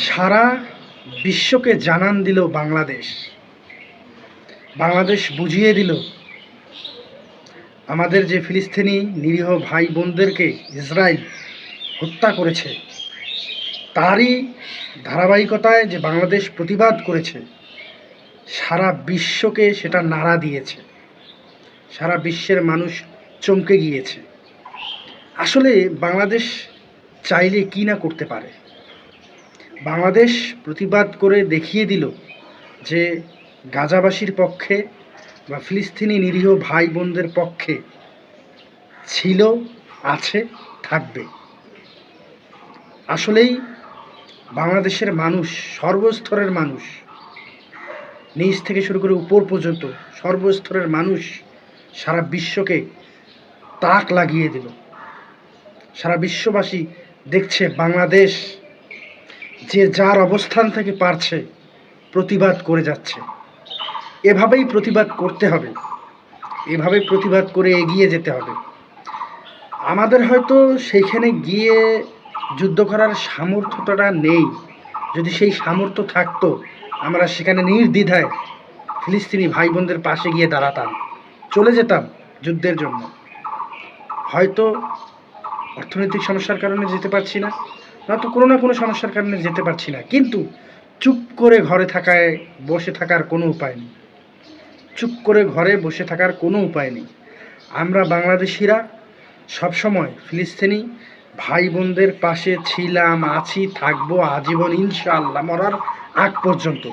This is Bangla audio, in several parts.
সারা বিশ্বকে জানান দিল বাংলাদেশ। বাংলাদেশ বুঝিয়ে দিল আমাদের যে ফিলিস্তিনি নিরীহ ভাই বোনদেরকে ইসরায়েল হত্যা করেছে, তারই ধারাবাহিকতায় যে বাংলাদেশ প্রতিবাদ করেছে, সারা বিশ্বকে সেটা নাড়া দিয়েছে। সারা বিশ্বের মানুষ চমকে গিয়েছে। আসলে বাংলাদেশ চাইলে কি না করতে পারে। বাংলাদেশ প্রতিবাদ করে দেখিয়ে দিল যে গাজাবাসীর পক্ষে বা ফিলিস্তিনি নিরীহ ভাই বোনদের পক্ষে ছিল, আছে, থাকবে। আসলেই বাংলাদেশের মানুষ, সর্বস্তরের মানুষ, নিচ থেকে শুরু করে উপর পর্যন্ত সর্বস্তরের মানুষ সারা বিশ্বকে তাক লাগিয়ে দিল। সারা বিশ্ববাসী দেখছে বাংলাদেশ যে যার অবস্থান থেকে পারছে প্রতিবাদ করে যাচ্ছে। এভাবেই প্রতিবাদ করতে হবে, এভাবেই প্রতিবাদ করে এগিয়ে যেতে হবে। আমাদের হয়তো সেইখানে গিয়ে যুদ্ধ করার সামর্থ্যটা নেই। যদি সেই সামর্থ্য থাকতো, আমরা সেখানে নির্দ্বিধায় ফিলিস্তিনি ভাই বোনদের পাশে গিয়ে দাঁড়াতাম, চলে যেতাম যুদ্ধের জন্য। হয়তো অর্থনৈতিক সমস্যার কারণে যেতে পারছি না, নয়তো কোনো না কোনো সমস্যার কারণে যেতে পারছি না, কিন্তু চুপ করে ঘরে বসে থাকার কোনো উপায় নেই। চুপ করে ঘরে বসে থাকার কোনো উপায় নেই। আমরা বাংলাদেশিরা সবসময় ফিলিস্তিনি ভাই বোনদের পাশে ছিলাম, আছি, থাকবো আজীবন, ইনশাআল্লাহ, মরার আগ পর্যন্ত।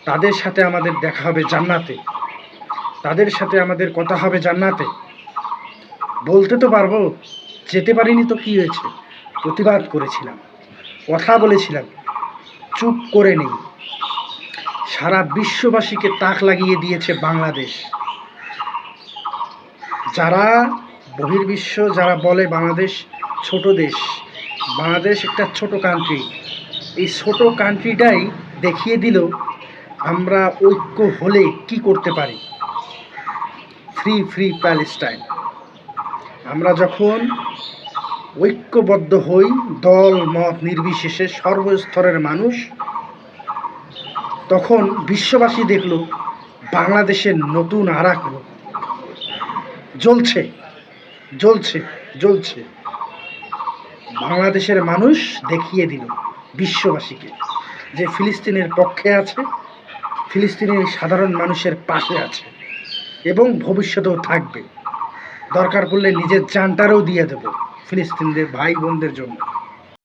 তাদের সাথে আমাদের দেখা হবে জান্নাতে, তাদের সাথে আমাদের কথা হবে জান্নাতে। বলতে তো পারবো, যেতে পারিনি তো কী হয়েছে, প্রতিবাদ করেছিলাম, কথা বলেছিলাম, চুপ করে নেই। সারা বিশ্ববাসীকে তাক লাগিয়ে দিয়েছে বাংলাদেশ। যারা বহির্বিশ্ব যারা বলে বাংলাদেশ ছোট দেশ, বাংলাদেশ একটা ছোট কান্ট্রি, এই ছোট কান্ট্রিটাই দেখিয়ে দিল আমরা ঐক্য হলে কি করতে পারি। Free Palestine. আমরা যখন ঐক্যবদ্ধ হই, দল মত নির্বিশেষে সর্বস্তরের মানুষ, তখন বিশ্ববাসী দেখল বাংলাদেশের নতুন আর এক রূপ জ্বলছে জ্বলছে জ্বলছে। বাংলাদেশের মানুষ দেখিয়ে দিল বিশ্ববাসীকে যে ফিলিস্তিনের পক্ষে আছে, ফিলিস্তিনের সাধারণ মানুষের পাশে আছে এবং ভবিষ্যতেও থাকবে। দরকার পড়লে নিজের জানটারও দিয়ে দেব ফিলিস্তিনদের ভাই বোনদের জন্য।